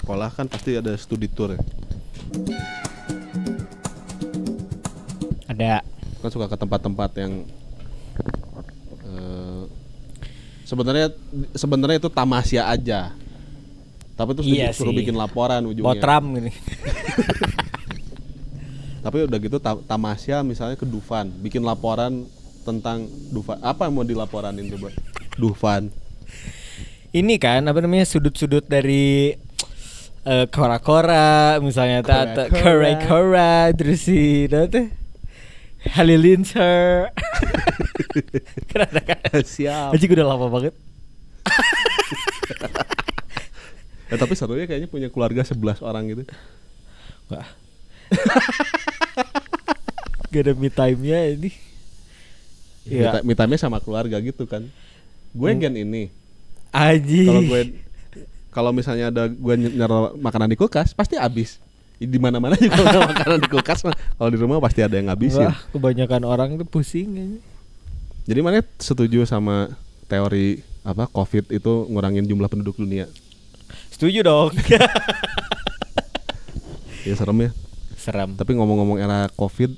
sekolah kan pasti ada studi tour ya. Ada. Kan suka ke tempat-tempat yang sebenarnya itu tamasya aja. Tapi terus Iya disuruh sih. bikin laporan ujungnya. Botram gini. Tapi udah gitu tamasya misalnya ke Dufan, bikin laporan tentang Dufan. Apa yang mau dilaporanin coba? Dufan. Ini kan apa namanya sudut-sudut dari kora-kora misalnya atau kora-kora terus si teh Halilintar. Kenapa kan? Siap. Aji udah lama banget. Tapi serunya kayaknya punya keluarga 11 orang gitu. Wah. Gak ada me time-nya ini. Ya. Me time-nya sama keluarga gitu kan. Gue gen ini. Aji. Kalau misalnya ada gue nyerol makanan di kulkas pasti habis. Di mana-mana juga ada makanan di kulkas mah. Kalau di rumah pasti ada yang ngabisin. Wah, kebanyakan orang tuh pusing kayaknya. Jadi mana setuju sama teori apa COVID itu ngurangin jumlah penduduk dunia? Setuju dong. Ya serem ya. Seram. Tapi ngomong-ngomong era COVID,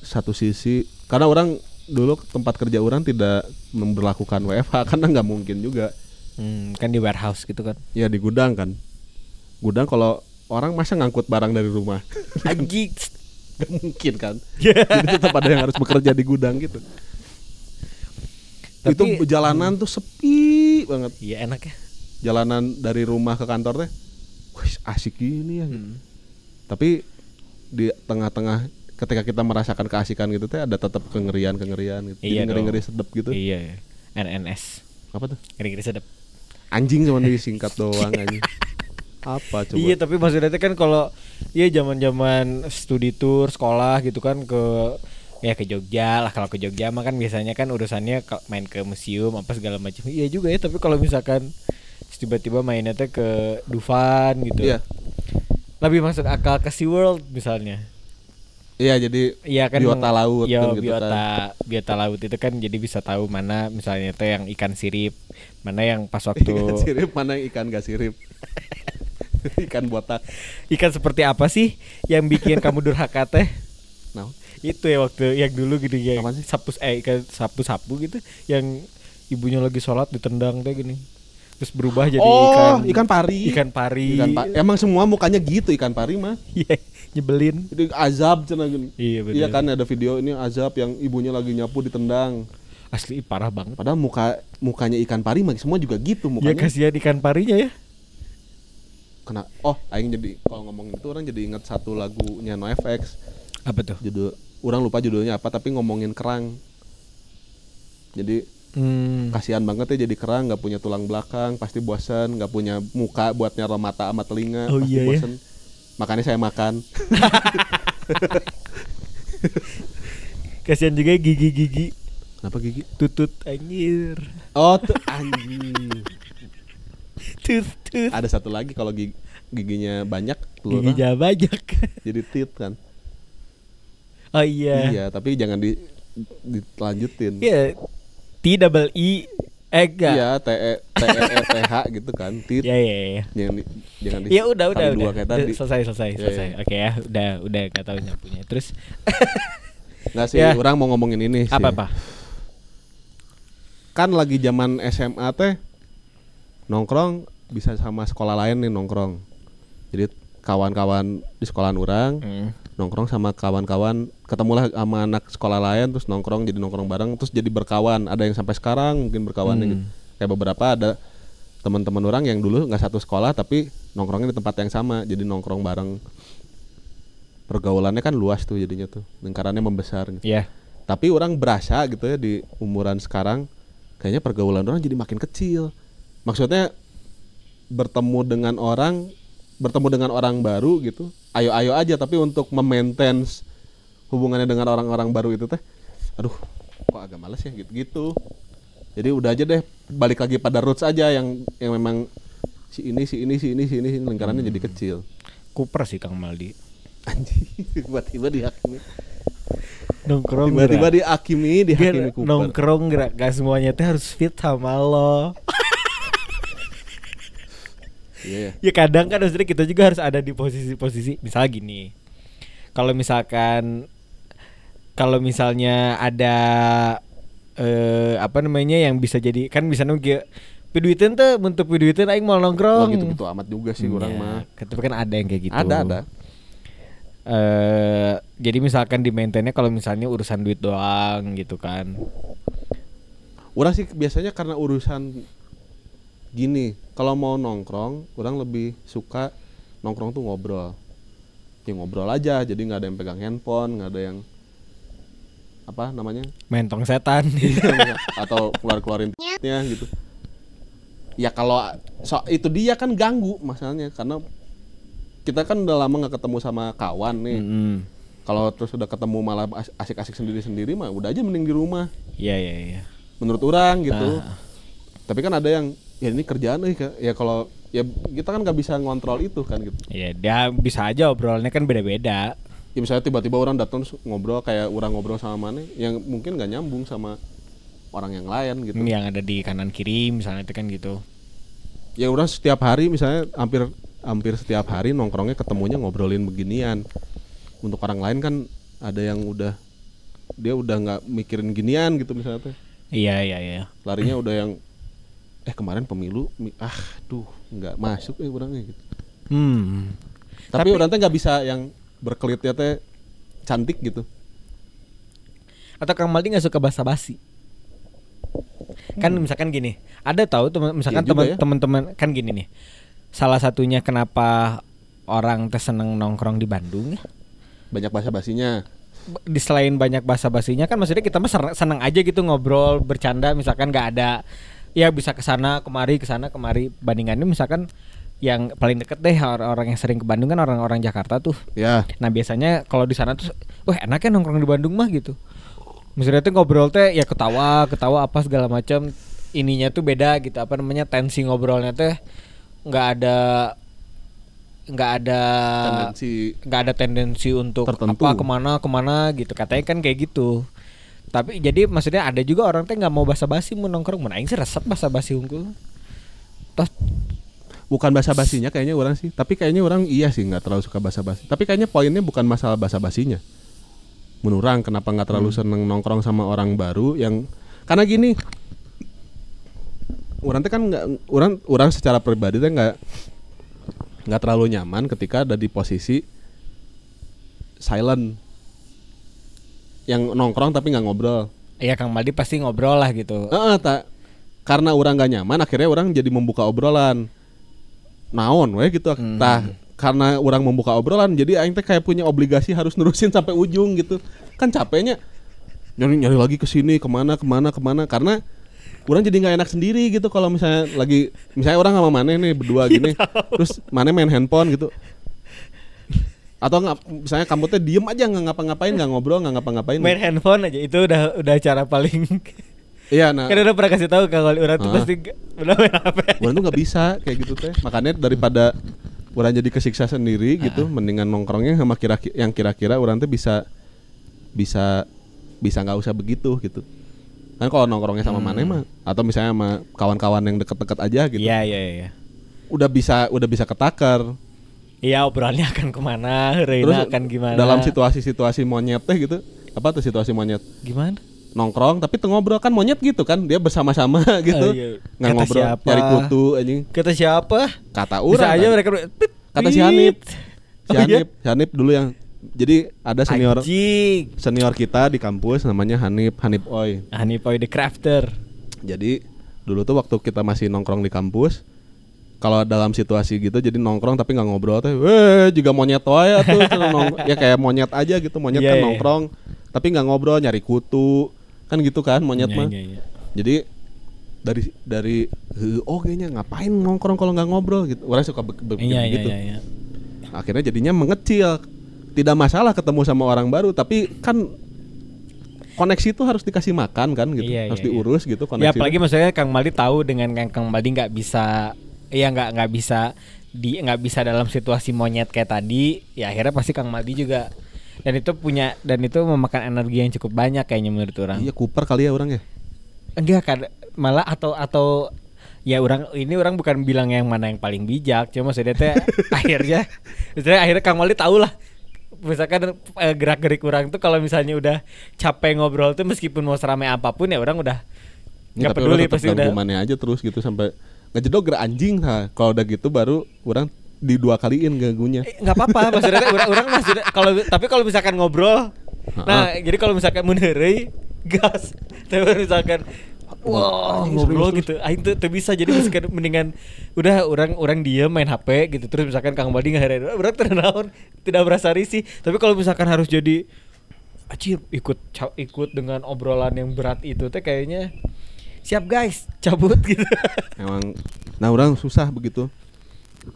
satu sisi karena orang dulu tempat kerja orang tidak memberlakukan WFH karena nggak mungkin juga. Kan di warehouse gitu kan. Ya di gudang kan. Gudang kalau orang masa ngangkut barang dari rumah. Anjing. Gak mungkin kan. Jadi tetap ada yang harus bekerja di gudang gitu. Tapi, itu jalanan tuh sepi banget. Iya enak ya. Jalanan dari rumah ke kantor teh, wih asik gini ya. Tapi di tengah-tengah ketika kita merasakan keasikan gitu teh ada tetap kengerian gitu. Iya, jadi ngeri-ngeri sedep gitu. Iya. NNS. Apa tuh? Ngeri-ngeri sedep. Anjing cuma disingkat doang anjing. Apa coba? Iya tapi maksudnya kan kalau ya zaman-zaman studi tour sekolah gitu kan ke Jogja lah. Kalau ke Jogja mah kan biasanya kan urusannya main ke museum apa segala macam. Iya juga ya, tapi kalau misalkan tiba-tiba mainnya teh ke Dufan gitu. Iya. Lebih masuk akal ke SeaWorld misalnya. Iya jadi kan biota laut ya, kan gitu biota laut itu kan jadi bisa tahu mana misalnya teh yang ikan sirip, mana yang pas waktu ikan sirip, mana yang ikan gak sirip. Ikan botak. Ikan seperti apa sih yang bikin kamu durhaka teh? Nah, itu ya waktu yang dulu gitu ya. Apaan sih? Ikan sapu-sapu gitu yang ibunya lagi sholat ditendang teh gini. Terus berubah jadi ikan pari. Ikan pari. Emang semua mukanya gitu ikan pari mah. Iya, nyebelin. Itu azab cenah gini. Iya betul. Iya kan ada video ini azab yang ibunya lagi nyapu ditendang. Asli parah banget. Padahal mukanya ikan pari mah semua juga gitu Ya mukanya. kasihan ikan parinya ya. Kena aing jadi kalau ngomongin itu orang jadi ingat satu lagunya NoFX. Apa tuh? Orang lupa judulnya apa tapi ngomongin kerang. Jadi kasihan banget ya jadi kerang nggak punya tulang belakang pasti bosan, nggak punya muka buat nyerol mata sama telinga pasti bosan. Makanya saya makan. Kasihan juga gigi-gigi. Kenapa gigi? Tutut anjir. Oh tuh anjing. Tut. Ada satu lagi kalau giginya banyak telurnya Giginya banyak. jadi tit kan. Oh iya. Iya tapi jangan dilanjutin. Iya. T-double-E enggak. Iya TETH gitu kan tit. Iya. Jangan Ya udah. dua kayak tadi. Selesai. Ya. Oke ya, udah enggak tahu nyapunya. Terus nggak sih Ya. orang mau ngomongin ini sih. apa? Kan lagi zaman SMA teh nongkrong bisa sama sekolah lain nih nongkrong. Jadi kawan-kawan di sekolahan orang nongkrong sama kawan-kawan, ketemulah sama anak sekolah lain terus nongkrong jadi nongkrong bareng terus jadi berkawan. Ada yang sampai sekarang mungkin berkawannya gitu. Kayak beberapa ada teman-teman orang yang dulu nggak satu sekolah tapi nongkrongnya di tempat yang sama jadi nongkrong bareng. Pergaulannya kan luas tuh jadinya tuh, lingkarannya membesar gitu. Iya. Tapi orang berasa gitu ya di umuran sekarang kayaknya pergaulan orang jadi makin kecil. Maksudnya bertemu dengan orang baru gitu. Ayo aja tapi untuk memaintain hubungannya dengan orang-orang baru itu teh aduh kok agak males ya gitu. Jadi udah aja deh balik lagi pada roots aja yang memang si ini lingkarannya jadi kecil. Kuper sih Kang Maldi. Anjing tiba-tiba dihakimi. Nongkrong Tiba-tiba dihakimi Cooper. Nongkrong gak semuanya teh harus fit sama lo. Iya. Ya kadang kan maksudnya kita juga harus ada di posisi misalnya gini. Kalau misalnya ada apa namanya yang bisa jadi kan bisa nunggu piduiteun teh bentuk piduiteun aing mau nongkrong. Gitu-gitu amat juga sih orang mah. Tapi kan ada yang kayak gitu. Ada. Jadi misalkan di maintainnya kalau misalnya urusan duit doang gitu kan. Orang sih biasanya karena urusan gini, kalau mau nongkrong, orang lebih suka nongkrong tuh ngobrol. Ya ngobrol aja, jadi nggak ada yang pegang handphone, nggak ada yang apa namanya mentong setan atau keluarin gitu. Ya kalau itu dia kan ganggu masalahnya karena kita kan udah lama nggak ketemu sama kawan nih. Kalau terus udah ketemu malah asik-asik sendiri-sendiri mah udah aja mending di rumah. Iya. Menurut orang gitu. Tapi kan ada yang ya ini kerjaan ya kalau ya kita kan nggak bisa ngontrol itu kan gitu. Iya, dia bisa aja obrolannya kan beda-beda. Ya misalnya tiba-tiba orang datang ngobrol kayak orang ngobrol sama mana yang mungkin nggak nyambung sama orang yang lain gitu. Yang ada di kanan kiri misalnya itu kan gitu. Ya orang setiap hari misalnya hampir setiap hari nongkrongnya ketemunya ngobrolin beginian. Untuk orang lain kan ada yang dia udah nggak mikirin ginian gitu misalnya tuh. Iya. Larinya udah yang kemarin pemilu nggak masuk orangnya gitu. Tapi orang teh nggak bisa yang berkelitnya teh cantik gitu. Atau Kang Maldi nggak suka basa-basi. Kan misalkan gini, ada tahu misalkan teman-teman kan gini nih. Salah satunya kenapa orang teh seneng nongkrong di Bandung ya? Banyak basa-basinya. Selain banyak basa-basinya kan maksudnya kita mah seneng aja gitu ngobrol, bercanda misalkan nggak ada ya bisa kesana kemari bandingannya misalkan yang paling deket deh orang yang sering ke Bandung kan orang-orang Jakarta tuh. Ya. Nah biasanya kalau di sana tuh, enaknya nongkrong di Bandung mah gitu. Maksudnya tuh ngobrol teh ya ketawa apa segala macam. Ininya tuh beda gitu apa namanya tensi ngobrolnya teh nggak ada tendensi untuk tertentu. Apa kemana gitu katanya kan kayak gitu. Tapi jadi maksudnya ada juga orang teh nggak mau basa-basi mau nongkrong, mun aing sih resep basa-basi unggul. Bukan basa-basinya kayaknya orang sih, tapi kayaknya orang iya sih nggak terlalu suka basa-basi. Tapi kayaknya poinnya bukan masalah basa-basinya. Menurut orang kenapa nggak terlalu seneng nongkrong sama orang baru yang karena gini, orang teh kan orang secara pribadi teh nggak terlalu nyaman ketika ada di posisi silent, yang nongkrong tapi nggak ngobrol. Iya Kang Maldi pasti ngobrol lah gitu. Karena orang nggak nyaman, akhirnya orang jadi membuka obrolan. Naon we gitu. Karena orang membuka obrolan jadi aing teh kayak punya obligasi harus nerusin sampai ujung gitu. Kan capeknya nyari lagi ke sini kemana karena orang jadi nggak enak sendiri gitu kalau misalnya orang sama Mane nih berdua gini terus Mane main handphone gitu. Atau misalnya kamu teh diem aja nggak ngapa-ngapain, nggak ngobrol, nggak ngapa-ngapain. Main handphone aja itu udah cara paling. Iya, nah. Kan udah pernah kasih tahu kalau orang tuh pasti udah main HP. Orang tuh nggak bisa kayak gitu teh. Makanya daripada orang jadi kesiksa sendiri gitu, mendingan nongkrongnya sama kira-kira orang tuh bisa nggak usah begitu gitu. Kan kalau nongkrongnya sama Mane mah, atau misalnya sama kawan-kawan yang deket-deket aja gitu. Iya. Udah bisa ketakar. Iya, obrolannya akan kemana, Reina akan gimana. Dalam situasi monyet teh gitu. Apa tuh situasi monyet? Gimana? Nongkrong tapi ngobrol kan monyet gitu kan, dia bersama-sama gitu. Nggak kata ngobrol, siapa? nyari kutu anjing. Kata siapa? Kata orang. Bisa aja mereka kata si Hanif. Hanif dulu yang jadi ada senior kita di kampus namanya Hanif Oy. Hanif Oy the crafter. Jadi dulu tuh waktu kita masih nongkrong di kampus, kalau dalam situasi gitu jadi nongkrong tapi nggak ngobrol teh, juga monyet wae tuh ya kayak monyet aja gitu, monyet kan nongkrong tapi nggak ngobrol, nyari kutu kan gitu kan monyet mah. Jadi dari kayaknya ngapain nongkrong kalau nggak ngobrol gitu, orang suka begitu. Akhirnya jadinya mengecil. Tidak masalah ketemu sama orang baru, tapi kan koneksi itu harus dikasih makan kan gitu, harus diurus gitu koneksi. Ya apalagi maksudnya Kang Maldi tahu dengan Kang Maldi nggak bisa dalam situasi monyet kayak tadi, ya akhirnya pasti Kang Maldi juga dan itu memakan energi yang cukup banyak kayaknya menurut orang. Iya, kuper kali ya orang ya. Enggak kan, malah atau Ya orang bukan bilang yang mana yang paling bijak, cuma maksudnya teh akhirnya Kang Mali tahu lah. Misalkan gerak-gerik orang tuh kalau misalnya udah capek ngobrol tuh meskipun mau seramai apapun ya orang udah nggak peduli pasti udah. Gangguannya aja terus gitu sampai ngejedog gerak anjing. Nah, kalau udah gitu baru orang di 2 kaliin ganggunya. Nggak apa-apa, maksudnya orang maksudnya kalau misalkan ngobrol, nah jadi kalau misalkan menurut gas, tapi misalkan wah ngobrol gitu, aing tuh bisa jadi misalkan mendingan udah orang diam main HP gitu terus misalkan Kang Baldi ngahereun orang ternaon tidak merasa risih, tapi kalau misalkan harus jadi acir ikut dengan obrolan yang berat itu teh kayaknya siap guys cabut gitu. Emang, nah orang susah begitu,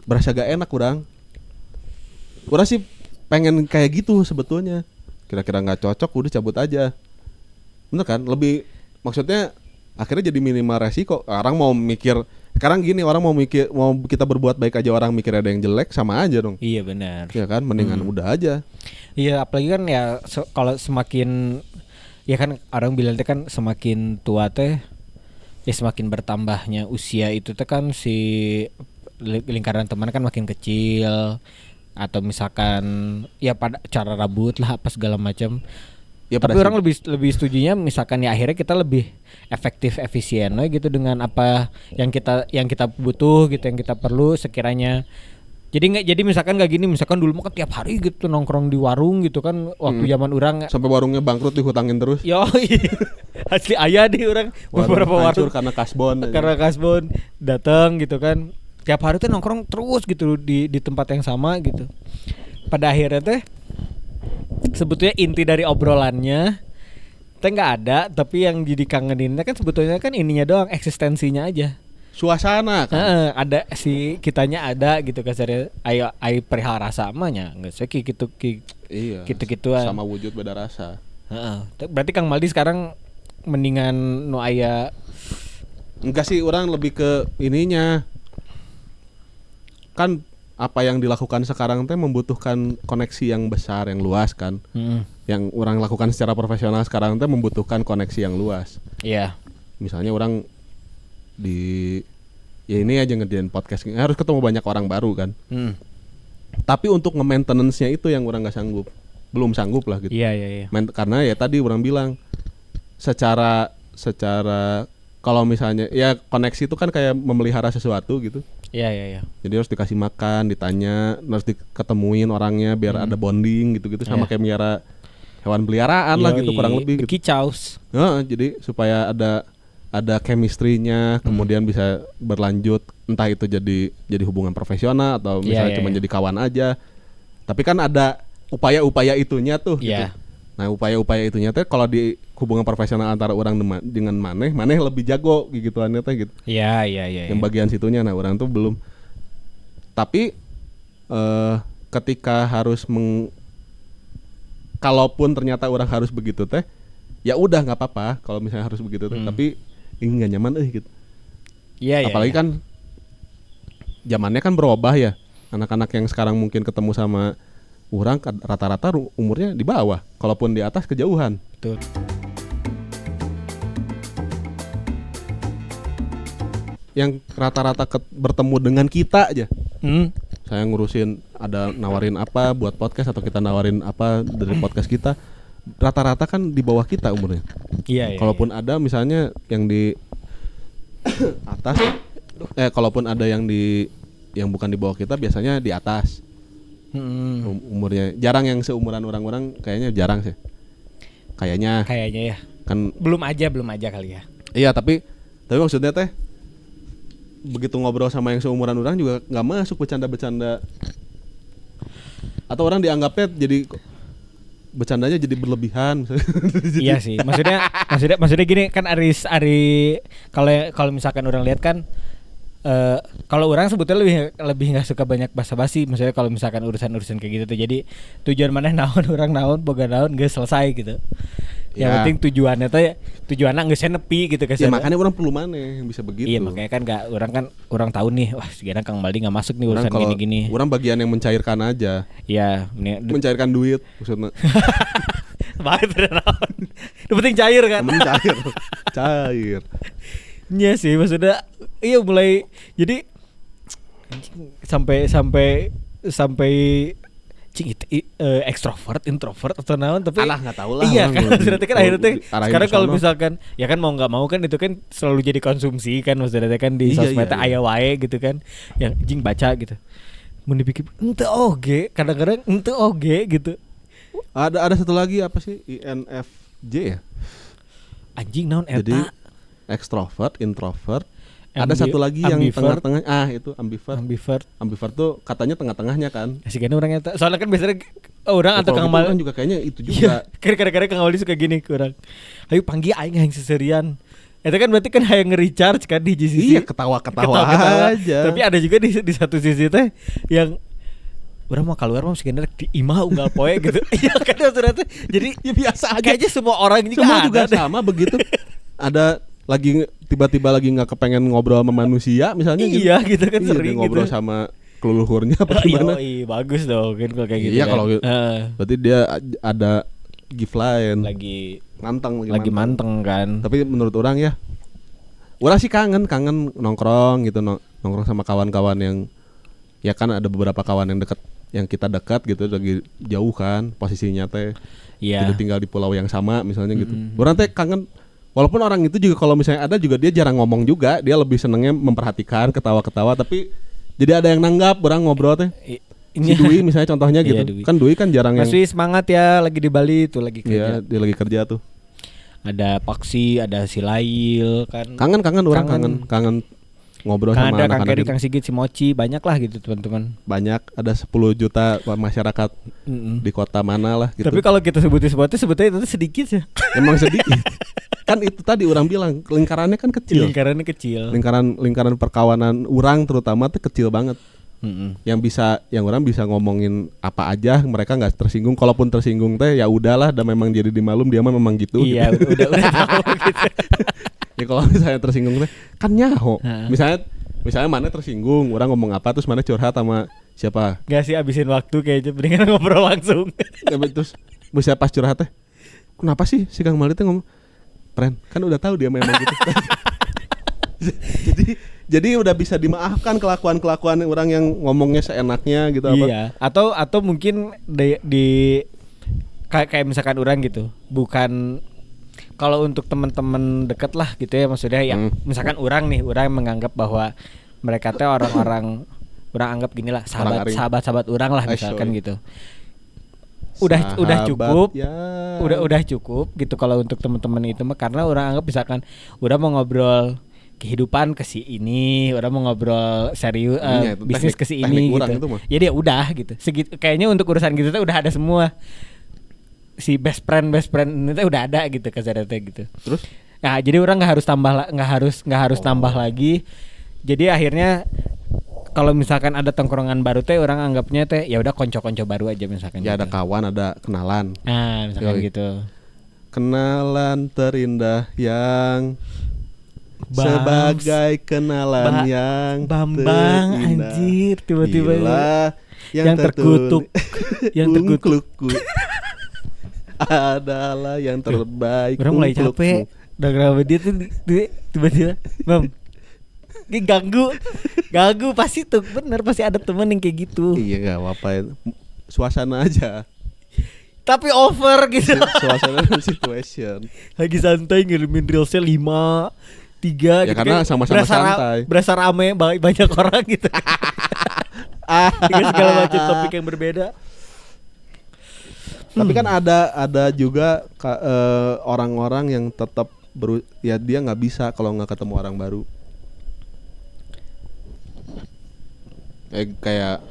berasa gak enak orang sih pengen kayak gitu sebetulnya, kira-kira nggak cocok udah cabut aja, bener kan? Lebih maksudnya akhirnya jadi minimal resiko. Orang mau mikir sekarang gini, orang mau kita berbuat baik aja orang mikir ada yang jelek sama aja dong. Iya benar. Ya kan, mendingan udah aja. Iya, apalagi kan ya kalau semakin ya kan orang bilang teh kan semakin tua teh ya semakin bertambahnya usia itu teh kan si lingkaran teman kan makin kecil atau misalkan ya pada cara rambut lah apa segala macam. Ya, tapi orang lebih setujunya misalkan ya akhirnya kita lebih efektif efisien gitu dengan apa yang kita butuh gitu, yang kita perlu sekiranya. Jadi misalkan nggak gini, misalkan dulu mah kan tiap hari gitu nongkrong di warung gitu kan waktu zaman orang sampai warungnya bangkrut dihutangin terus. Yo asli ayah deh orang beberapa warung karena kasbon datang gitu kan tiap hari tuh nongkrong terus gitu di tempat yang sama gitu. Pada akhirnya teh sebetulnya inti dari obrolannya teh nggak ada, tapi yang jadi kangeninnya kan sebetulnya kan ininya doang, eksistensinya aja, suasana kan. ada si kitanya ada gitu kasarnya, ayo perihal rasa amanya nggak sih gitu iya, gitu-gituan sama wujud beda rasa. Berarti Kang Maldi sekarang mendingan nu aya enggak sih, orang lebih ke ininya kan. Apa yang dilakukan sekarang teh membutuhkan koneksi yang besar, yang luas kan. Yang orang lakukan secara profesional sekarang teh membutuhkan koneksi yang luas. Iya. Misalnya orang ya ini aja ngerjain podcast, harus ketemu banyak orang baru kan. Tapi untuk nge-maintenance-nya itu yang orang belum sanggup lah gitu. Iya. Karena ya tadi orang bilang secara kalau misalnya ya koneksi itu kan kayak memelihara sesuatu gitu. Iya. Jadi harus dikasih makan, ditanya, harus diketemuin orangnya biar ada bonding gitu-gitu, sama kayak melihara hewan peliharaan lah gitu kurang lebih gitu. Kicaus. Jadi supaya ada chemistry-nya, kemudian bisa berlanjut, entah itu jadi hubungan profesional atau misalnya cuma jadi kawan aja. Tapi kan ada upaya-upaya itunya tuh gitu. Nah, upaya-upaya itunya teh kalau di hubungan profesional antara orang dengan maneh lebih jago gituannya teh gitu. Iya. Yang bagian situnya, nah orang tuh belum. Tapi ketika harus kalaupun ternyata orang harus begitu teh, ya udah nggak apa-apa kalau misalnya harus begitu teh. Tapi ini nggak nyaman gitu. Iya. Apalagi kan zamannya kan berubah ya. Anak-anak yang sekarang mungkin ketemu sama orang rata-rata umurnya di bawah, kalaupun di atas kejauhan. Betul. Yang rata-rata bertemu dengan kita aja. Saya ngurusin ada nawarin apa buat podcast atau kita nawarin apa dari podcast kita. Rata-rata kan di bawah kita umurnya. Iya. Kalaupun ada misalnya yang di atas, kalaupun ada yang bukan di bawah kita biasanya di atas. Umurnya jarang yang seumuran orang-orang, kayaknya jarang sih. Kayaknya ya. Kan belum aja kali ya. Iya, tapi maksudnya teh begitu ngobrol sama yang seumuran orang juga nggak masuk bercanda-bercanda. Atau orang dianggapnya jadi bercandanya jadi berlebihan. Iya sih. Maksudnya gini kan Ari kalau misalkan orang lihat kan kalau orang sebetulnya lebih nggak suka banyak basa-basi, maksudnya kalau misalkan urusan kayak gitu tuh, jadi tujuan mana naon boga naon nggak selesai gitu. Yang penting tujuannya nggak senepi gitu kan. Ya makanya orang perlu mana yang bisa begitu. Iya makanya kan orang tahu nih, wah sekarang Kang Baldi nggak masuk nih urusan gini-gini. Orang bagian yang mencairkan aja. Iya. Mencairkan duit maksudnya. Baik naon. Yang penting cair kan. Cair. Iya sih maksudnya iya mulai jadi anjing, sampai cing ekstrovert, introvert atau naon tapi Alah nggak tahu lah. iya kan maksudnya kan akhirnya teh arahin sekarang ke kalau sono. misalkan ya kan mau nggak mau kan itu kan selalu jadi konsumsi kan maksudnya teh kan di Iya, sosmed iya, teh iya. aya wae gitu kan yang jing baca gitu mun dipikir ente oge kadang-kadang ente oge gitu Ada satu lagi apa sih INFJ ya? anjing naon Jadi eta extrovert, introvert. Ada satu lagi yang ambivert. tengah-tengah. Itu ambivert. ambivert Ambivert tuh katanya tengah-tengahnya kan. sih kan orang eta soalnya kan biasanya orang atau Kalau Kang gitu Mal kan juga kayaknya itu iya juga. kadang-kadang Kang Mali suka gini ke orang ayo panggil aing yang seserian itu kan berarti kan hayang nge-recharge kan di sisi Iya, ketawa-ketawa aja. tapi ada juga di satu sisi teh yang orang mau keluar mau sekedar di imah unggal poe gitu iya kan ternyata jadi Ya biasa aja. kayaknya semua orang juga Semua ada juga deh. sama begitu. Ada lagi tiba-tiba lagi nggak kepengen ngobrol sama manusia misalnya gitu. iya gitu kan Iya, sering dia ngobrol gitu sama leluhurnya apa gimana. bagus dong kan kalau kayak gitu Iya, kan. kalau gitu. Berarti dia ada gift lain. lagi Manteng manteng kan Tapi menurut orang ya, orang sih kangen nongkrong gitu, nongkrong sama kawan-kawan yang ya kan ada beberapa kawan yang dekat, yang kita dekat gitu, lagi jauh kan posisinya teh, iya tidak tinggal di pulau yang sama misalnya gitu. Orang teh kangen, walaupun orang itu juga kalau misalnya ada juga dia jarang ngomong juga, dia lebih senengnya memperhatikan, ketawa-ketawa, tapi jadi ada yang nanggap, orang ngobrol teh. Si Dwi misalnya contohnya gitu, Iya, Dwi. kan Dwi kan jarang Mas yang, Wi semangat ya lagi di Bali tuh lagi kerja. ya dia lagi kerja tuh. Ada Paksi, ada si Lail kan. Kangen orang kangen ngobrol Kan sama ada Kang anak-anak Keri, gitu. Kang Sigit, si Mochi, banyak lah gitu teman-teman. Banyak, ada 10 juta masyarakat di kota mana lah gitu. Tapi kalau kita sebutnya itu sedikit ya. Emang sedikit. Kan itu tadi orang bilang lingkarannya kan kecil. Lingkarannya kecil. Lingkaran perkawanan orang terutama tuh kecil banget. Yang orang bisa ngomongin apa aja, mereka nggak tersinggung. Kalaupun tersinggung teh ya udahlah, dan memang jadi dimalum, dia mah memang gitu. Iya, gitu. udah tahu gitu. Ya kalau misalnya tersinggung teh kan nyaho. Misalnya mana tersinggung, orang ngomong apa terus mana curhat sama siapa? Gak sih abisin waktu kayaknya mendingan ngobrol langsung. Terus bisa pas curhat teh, kenapa sih si Kang Mali teh ngomong, Pren, kan udah tahu dia memang gitu. jadi udah bisa dimaafkan kelakuan orang yang ngomongnya seenaknya gitu apa? Iya. Atau mungkin di kayak misalkan orang gitu, bukan kalau untuk teman-teman deket lah gitu ya maksudnya yang misalkan orang menganggap bahwa mereka teh orang-orang orang anggap gini lah sahabat orang lah misalkan gitu. Udah cukup. Ya. Udah cukup gitu kalau untuk teman-teman itu mah karena orang anggap misalkan udah mau ngobrol kehidupan ke si ini, udah mau ngobrol serius bisnis ke si ini gitu. Jadi ya udah gitu. Segitu kayaknya untuk urusan gitu tuh udah ada semua. Si best friend itu udah ada gitu kasarnya gitu. Terus? Nah, jadi orang nggak harus tambah lagi. Jadi akhirnya kalau misalkan ada tongkrongan baru teh orang anggapnya teh ya udah konco-konco baru aja misalkan. Ya gitu. ada kawan, ada kenalan. Nah, misalkan gitu. Kenalan terindah yang sebagai kenalan yang Bambang terindah. anjir tiba-tiba Bila yang terkutuk yang terkutuk adalah yang terbaik. Orang mulai capek. Udah kenapa dia tuh tiba-tiba Bam ini ganggu pasti tuh bener pasti ada temen yang kayak gitu. Iya gak apa-apa ya. Suasana aja. Tapi over gitu. Suasana dan situation. Lagi santai ngirimin reelsnya 5 3 Ya gitu karena kan. sama-sama santai. Berasa rame banyak orang gitu. Dengan segala macam topik yang berbeda. Tapi kan ada juga orang-orang yang tetap ya dia nggak bisa kalau nggak ketemu orang baru. Kayak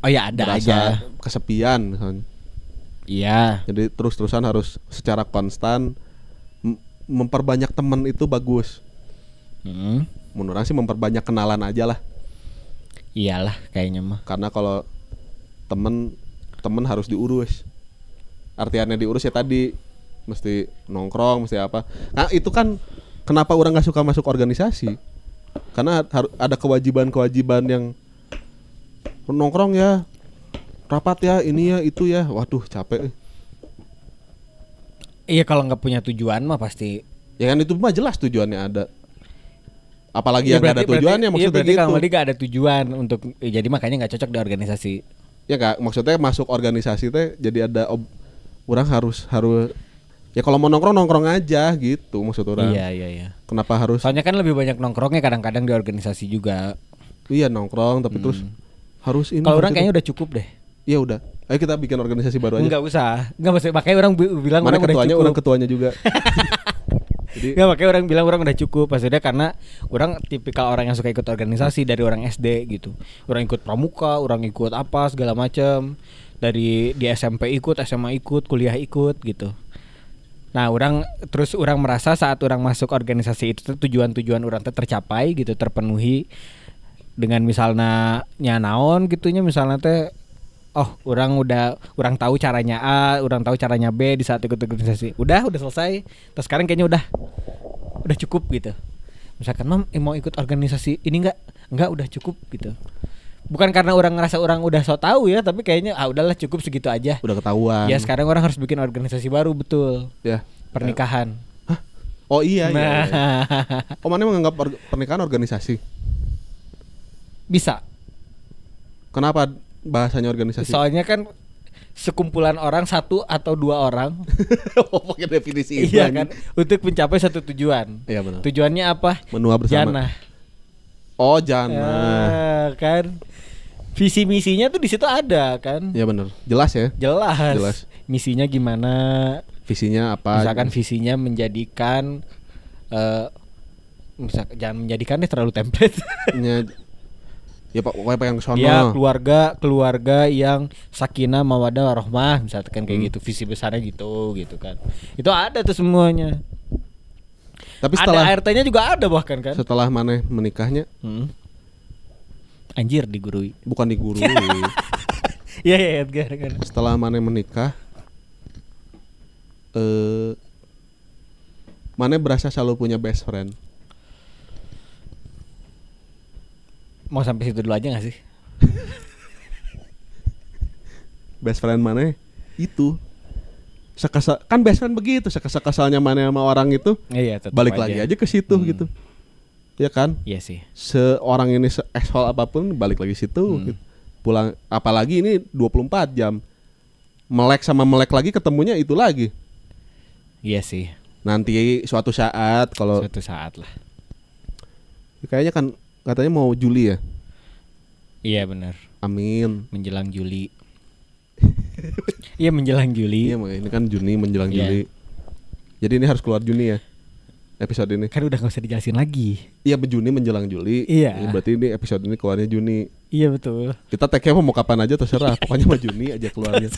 oh ya ada aja kesepian misalnya. Iya. Jadi terus-terusan harus secara konstan memperbanyak teman itu bagus. Menurut orang sih memperbanyak kenalan aja lah. Iyalah kayaknya mah. Karena kalau temen harus diurus. Artiannya diurus ya tadi mesti nongkrong, mesti apa. Nah itu kan kenapa orang nggak suka masuk organisasi. Karena ada kewajiban-kewajiban yang nongkrong ya, rapat ya, ini ya, itu ya. Waduh capek. Iya kalau nggak punya tujuan mah pasti. Ya kan itu mah jelas tujuannya ada. apalagi yang nggak ada tujuannya maksudnya berarti gitu. Kang Madi gak ada tujuan untuk jadi makanya nggak cocok di organisasi. Ya nggak, maksudnya masuk organisasi teh jadi ada orang harus ya kalau mau nongkrong aja gitu maksud orang. Iya. Kenapa harus? Soalnya kan lebih banyak nongkrongnya kadang-kadang di organisasi juga. Iya nongkrong tapi terus harus ini. Kalau orang kayaknya udah cukup deh. Ya udah. Ayo kita bikin organisasi baru aja. Enggak usah. Enggak maksudnya makanya orang bilang Mana orang ketuanya? udah cukup. Orang ketuanya juga. Jadi Enggak makanya orang bilang orang udah cukup. Maksudnya karena orang tipikal orang yang suka ikut organisasi dari orang SD gitu. Orang ikut pramuka, orang ikut apa segala macam. Dari di SMP ikut, SMA ikut, kuliah ikut gitu. Nah, orang merasa saat orang masuk organisasi itu tujuan-tujuan orang tercapai gitu, terpenuhi dengan misalnya naon gitunya misalnya teh orang tahu caranya A, orang tahu caranya B di saat ikut organisasi. Udah selesai. Terus sekarang kayaknya udah cukup gitu. Misalkan mau ikut organisasi ini enggak udah cukup gitu. Bukan karena orang ngerasa orang udah so tahu ya, tapi kayaknya udahlah cukup segitu aja. Udah ketahuan. Ya sekarang orang harus bikin organisasi baru betul. Ya. Pernikahan. Hah? Oh iya. Nah. Oh mana menganggap pernikahan organisasi? Bisa. Kenapa bahasanya organisasi? Soalnya kan sekumpulan orang, 1 atau 2 orang. Oh pakai definisi itu. Iya kan, untuk mencapai satu tujuan. Iya benar. Tujuannya apa? Menua bersama. Jannah. Oh jannah. Ya, kan. Visi misinya tuh di situ ada kan. Iya benar. Jelas ya. Jelas. Misinya gimana? Visinya apa? Misalkan visinya menjadikan jangan menjadikan deh terlalu template. Ya pokoknya pengen kesono. Ya keluarga yang sakinah mawaddah warahmah misalkan kayak gitu, visi besarnya gitu kan. Itu ada tuh semuanya. Tapi setelah ada ART-nya juga ada bahkan kan. Setelah mana menikahnya? Anjir digurui. Bukan digurui. Iya Edgar kan. Setelah mana menikah mana berasa selalu punya best friend. Mau sampai situ dulu aja gak sih? Best friend mana itu kan best friend begitu, sekesal-kesalnya mana sama orang itu balik lagi aja ke situ gitu. Ya kan? Iya sih. Seorang ini se-asshole apapun balik lagi situ gitu. Pulang, apalagi ini 24 jam. Melek sama melek lagi ketemunya itu lagi. Iya sih. Nanti suatu saat lah. Kayaknya kan katanya mau Juli ya. Iya benar. Amin. Menjelang Juli. Iya menjelang Juli. Iya ini kan Juni menjelang Juli. Jadi ini harus keluar Juni ya. Episode ini. Kan udah gak usah dijelasin lagi. Iya Juni menjelang Juli. Iya. Berarti ini episode ini keluarnya Juni. Iya betul. Kita tag-nya mau kapan aja terserah. Pokoknya mah Juni aja keluarnya.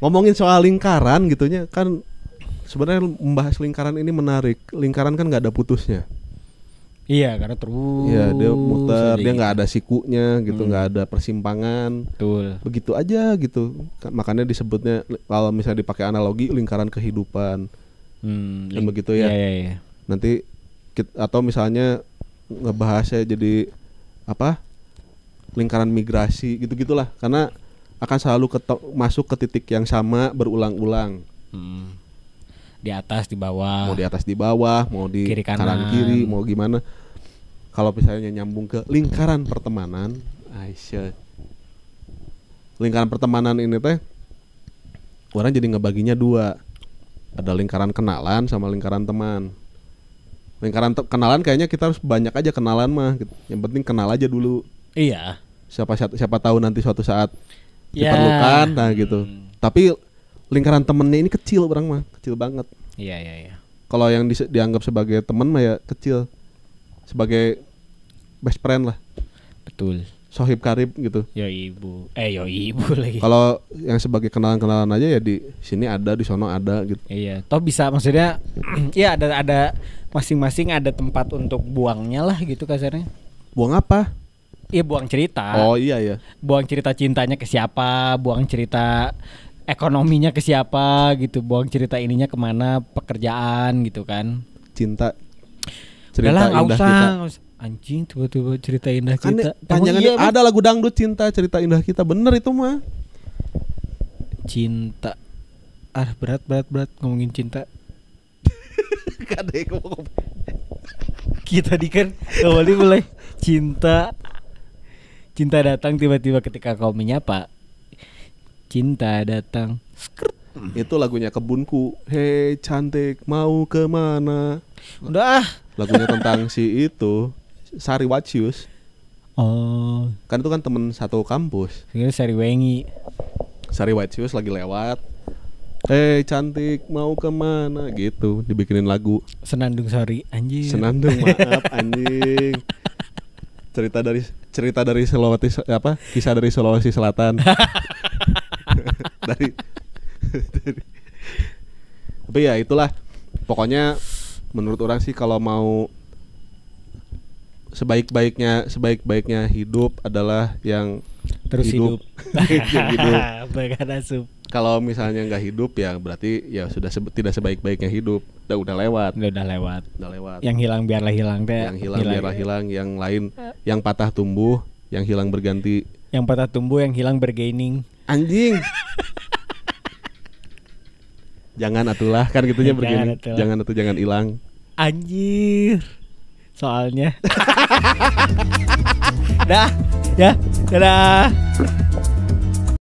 Ngomongin soal lingkaran gitunya kan sebenarnya membahas lingkaran ini menarik. Lingkaran kan nggak ada putusnya. Iya karena terus. Iya dia muter, dia nggak ada sikunya gitu, nggak ada persimpangan. Betul. Begitu aja gitu. Makanya disebutnya kalau misalnya dipakai analogi lingkaran kehidupan. Kan begitu ya. Iya. Nanti atau misalnya ngebahasnya jadi apa? Lingkaran migrasi gitu-gitulah. Karena akan selalu masuk ke titik yang sama berulang-ulang. Di atas di bawah. Mau di atas di bawah, mau di kiri kanan kiri, mau gimana. Kalau misalnya nyambung ke lingkaran pertemanan, Aisyah. Lingkaran pertemanan ini teh orang jadi ngebaginya 2. Ada lingkaran kenalan sama lingkaran teman. Lingkaran kenalan kayaknya kita harus banyak aja kenalan mah gitu. Yang penting kenal aja dulu. Iya. Siapa tahu nanti suatu saat diperlukan gitu. Tapi lingkaran temennya ini kecil orang mah, kecil banget. Iya. Kalau yang dianggap sebagai teman mah ya kecil. Sebagai best friend lah. Betul. Sohib karib gitu. Yo ibu lagi. Kalau yang sebagai kenalan-kenalan aja ya di sini ada, di sono ada gitu. Iya, toh bisa maksudnya ya ada masing-masing ada tempat untuk buangnya lah gitu kasarnya. Buang apa? Iya buang cerita. Oh iya ya. Buang cerita cintanya ke siapa, buang cerita ekonominya ke siapa gitu, buang cerita ininya kemana, pekerjaan gitu kan. Cinta. Cerita indah kita. Anjing tiba-tiba cerita indah Kan kita. panjangannya ada lagu dangdut cinta, cerita indah kita. Bener itu mah. Cinta. Berat ngomongin cinta. PDKT Kita tadi kan awalnya mulai cinta datang tiba-tiba ketika kau menyapa. Cinta datang. Skrt. Itu lagunya Kebunku. Hei cantik mau kemana? Udah ah. Lagunya tentang si itu Sari Wacius. Oh, Kan itu kan temen satu kampus. ini Sari Wengi. Sari Wacius lagi lewat. Hei cantik mau kemana? Gitu dibikinin lagu. Senandung Sari anjir. Senandung maaf anjing. Cerita dari Sulawesi apa? Kisah dari Sulawesi Selatan. dari Tapi ya itulah. Pokoknya menurut orang sih kalau mau sebaik-baiknya hidup adalah yang Terus hidup. Yang hidup. Berganasub. Kalau misalnya nggak hidup ya berarti ya sudah tidak sebaik-baiknya hidup. Udah lewat. Udah lewat. Yang hilang biarlah hilang teh. Yang hilang biarlah hilang. Yang lain yang patah tumbuh, yang hilang berganti. Yang patah tumbuh, yang hilang bergaining. Anjing. Jangan atulah kan gitunya begini. Jangan hilang. Anjir. Soalnya. Dah, ya, dadah.